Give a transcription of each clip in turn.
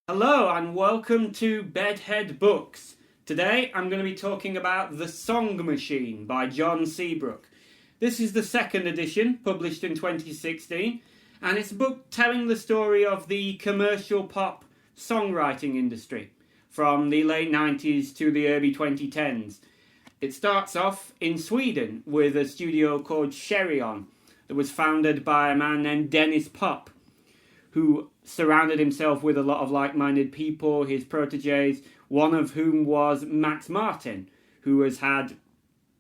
Hello and welcome to Bedhead Books. Today I'm going to be talking about The Song Machine by John Seabrook. This is the second edition, published in 2016, and it's a book telling the story of the commercial pop songwriting industry from the late 90s to the early 2010s. It starts off in Sweden with a studio called Cheiron that was founded by a man named Dennis Pop, who surrounded himself with a lot of like-minded people, his proteges, one of whom was Max Martin, who has had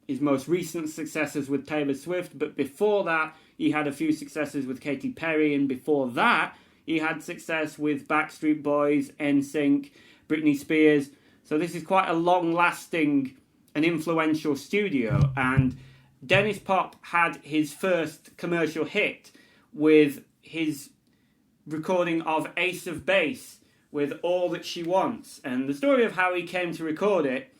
his most recent successes with Taylor Swift, but before that he had a few successes with Katy Perry, and before that he had success with Backstreet Boys, NSYNC, Britney Spears. So this is quite a long-lasting and influential studio, and Dennis Pop had his first commercial hit with his recording of Ace of Base with All That She Wants. And the story of how he came to record it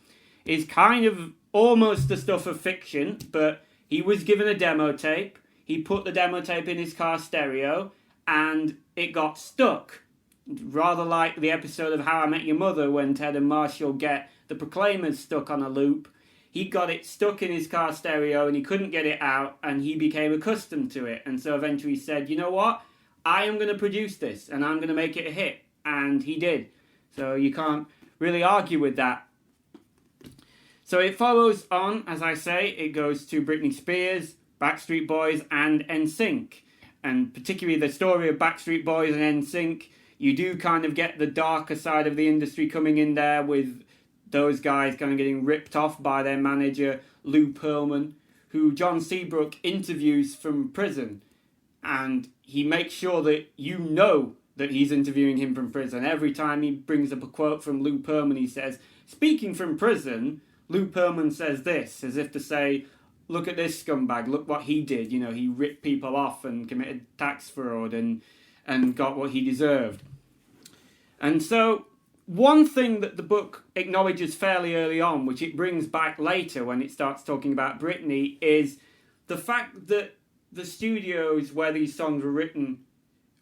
is kind of almost the stuff of fiction, but he was given a demo tape, he put the demo tape in his car stereo, and it got stuck. Rather like the episode of How I Met Your Mother when Ted and Marshall get the Proclaimers stuck on a loop. He got it stuck in his car stereo and he couldn't get it out, and he became accustomed to it. And so eventually he said, you know what? I am going to produce this and I'm going to make it a hit. And he did. So you can't really argue with that. So it follows on, as I say, it goes to Britney Spears, Backstreet Boys and NSYNC. And particularly the story of Backstreet Boys and NSYNC, you do kind of get the darker side of the industry coming in there, with those guys kind of getting ripped off by their manager, Lou Pearlman, who John Seabrook interviews from prison. And he makes sure that you know that he's interviewing him from prison. Every time he brings up a quote from Lou Pearlman, he says, speaking from prison, Lou Pearlman says this, as if to say, look at this scumbag, look what he did. You know, he ripped people off and committed tax fraud and got what he deserved. And so one thing that the book acknowledges fairly early on, which it brings back later when it starts talking about Britney, is the fact that the studios where these songs were written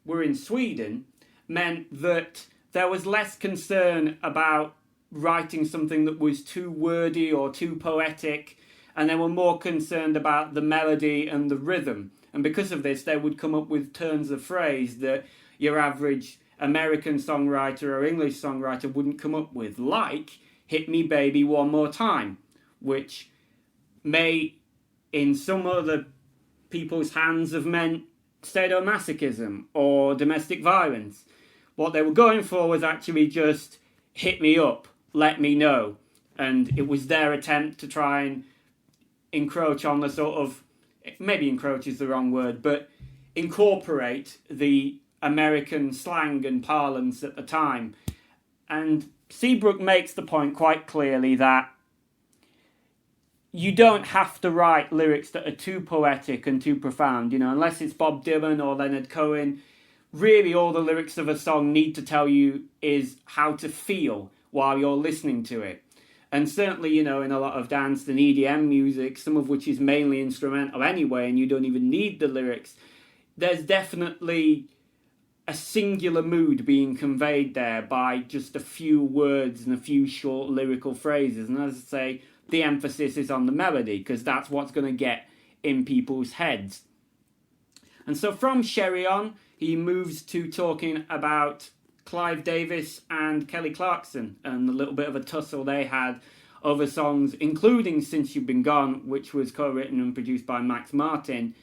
were in Sweden, meant that there was less concern about writing something that was too wordy or too poetic, and they were more concerned about the melody and the rhythm. And because of this, they would come up with turns of phrase that your average American songwriter or English songwriter wouldn't come up with, like Hit Me Baby One More Time, which may, in some other people's hands, have meant sadomasochism or domestic violence. What they were going for was actually just hit me up, let me know. And it was their attempt to try and encroach on the sort of, maybe encroach is the wrong word, but incorporate the American slang and parlance at the time. And Seabrook makes the point quite clearly that you don't have to write lyrics that are too poetic and too profound, you know, unless it's Bob Dylan or Leonard Cohen. Really, all the lyrics of a song need to tell you is how to feel while you're listening to it. And certainly, you know, in a lot of dance and EDM music, some of which is mainly instrumental anyway, and you don't even need the lyrics, there's definitely a singular mood being conveyed there by just a few words and a few short lyrical phrases. And as I say, the emphasis is on the melody, because that's what's going to get in people's heads. And so from Cheiron, he moves to talking about Clive Davis and Kelly Clarkson and the little bit of a tussle they had over songs, including Since You've Been Gone, which was co-written and produced by Max Martin.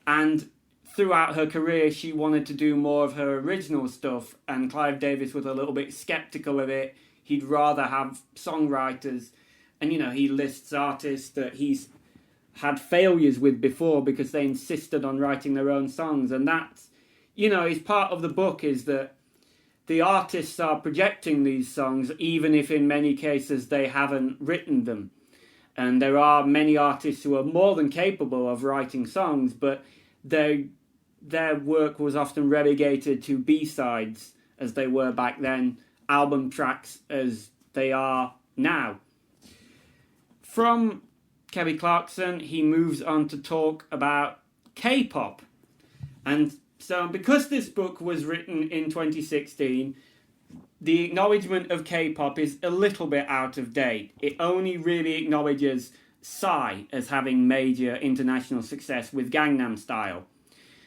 And throughout her career, she wanted to do more of her original stuff, and Clive Davis was a little bit skeptical of it. He'd rather have songwriters. And, you know, he lists artists that he's had failures with before because they insisted on writing their own songs. And that's, you know, is part of the book, is that the artists are projecting these songs, even if in many cases they haven't written them. And there are many artists who are more than capable of writing songs, but their work was often relegated to B-sides, as they were back then, album tracks as they are now. From Kelly Clarkson, he moves on to talk about K-pop. And So because this book was written in 2016, the acknowledgement of K-pop is a little bit out of date. It only really acknowledges Psy as having major international success with Gangnam Style.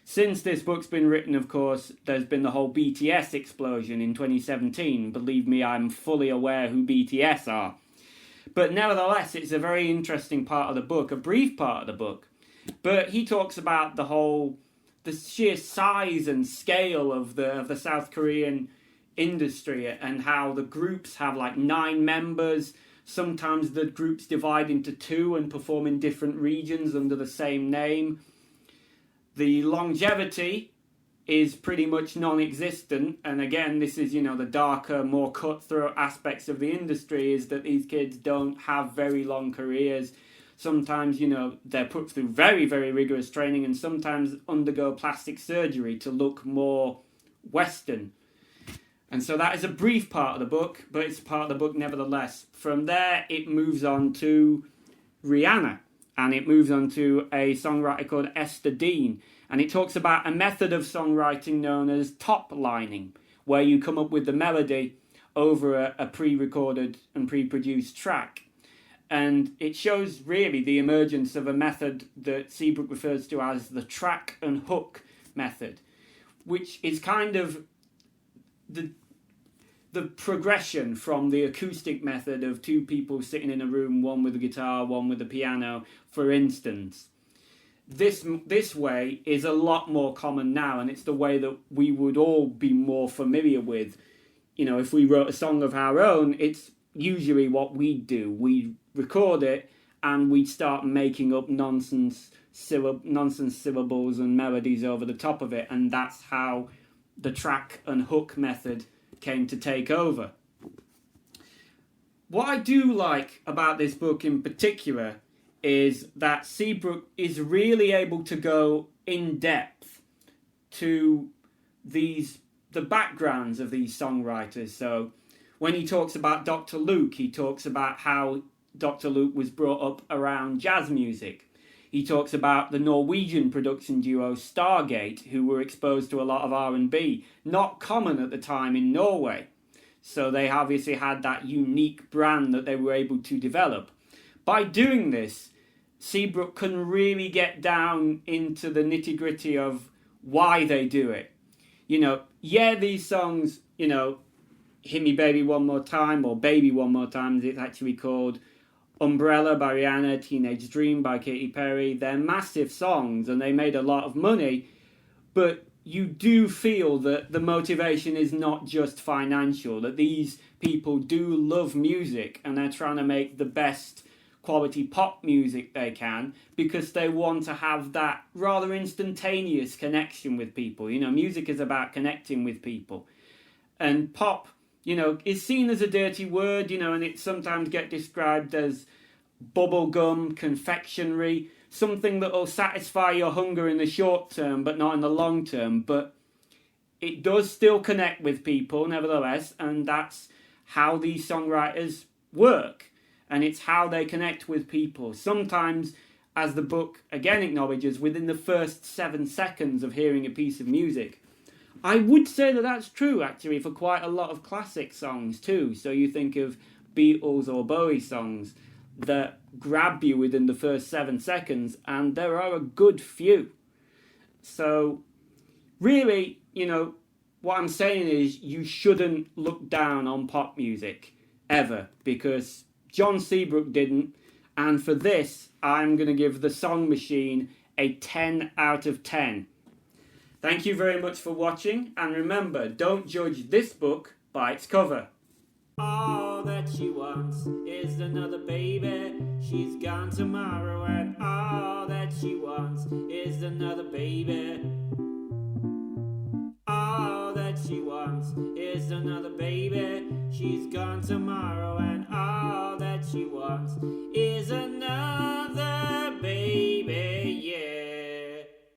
Since this book's been written, of course, there's been the whole BTS explosion in 2017. Believe me, I'm fully aware who BTS are. But nevertheless, it's a very interesting part of the book, a brief part of the book. But he talks about the sheer size and scale of the South Korean industry and how the groups have like 9 members. Sometimes the groups divide into 2 and perform in different regions under the same name. The longevity is pretty much non-existent, and again, this is, the darker, more cutthroat aspects of the industry, is that these kids don't have very long careers. Sometimes, they're put through very, very rigorous training and sometimes undergo plastic surgery to look more Western. And so that is a brief part of the book, but it's a part of the book nevertheless. From there, it moves on to Rihanna, and it moves on to a songwriter called Esther Dean. And it talks about a method of songwriting known as top lining, where you come up with the melody over a pre-recorded and pre-produced track. And it shows really the emergence of a method that Seabrook refers to as the track and hook method, which is kind of the progression from the acoustic method of 2 people sitting in a room, one with a guitar, one with a piano, for instance. This way is a lot more common now, and it's the way that we would all be more familiar with. If we wrote a song of our own, it's usually what we do. We record it and we start making up nonsense syllables and melodies over the top of it, and that's how the track and hook method came to take over. What I do like about this book in particular is that Seabrook is really able to go in depth to the backgrounds of these songwriters. So when he talks about Dr. Luke, he talks about how Dr. Luke was brought up around jazz music. He talks about the Norwegian production duo Stargate, who were exposed to a lot of R&B, not common at the time in Norway. So they obviously had that unique brand that they were able to develop. By doing this, Seabrook can really get down into the nitty-gritty of why they do it. These songs, Hit Me Baby One More Time, or Baby One More Time as it's actually called, Umbrella by Rihanna, Teenage Dream by Katy Perry, they're massive songs and they made a lot of money, but you do feel that the motivation is not just financial, that these people do love music and they're trying to make the best quality pop music they can because they want to have that rather instantaneous connection with people. Music is about connecting with people. And pop, is seen as a dirty word, and it sometimes gets described as bubblegum, confectionery, something that will satisfy your hunger in the short term but not in the long term. But it does still connect with people nevertheless, and that's how these songwriters work. And it's how they connect with people. Sometimes, as the book again acknowledges, within the first 7 seconds of hearing a piece of music. I would say that that's true, actually, for quite a lot of classic songs, too. So you think of Beatles or Bowie songs that grab you within the first 7 seconds, and there are a good few. So, really, what I'm saying is you shouldn't look down on pop music, ever, because John Seabrook didn't, and for this, I'm going to give The Song Machine a 10 out of 10. Thank you very much for watching, and remember, don't judge this book by its cover. All that she wants is another baby. She's gone tomorrow, and all that she wants is another baby. All that she wants is another baby. She's gone tomorrow, and all that she wants is another baby, yeah.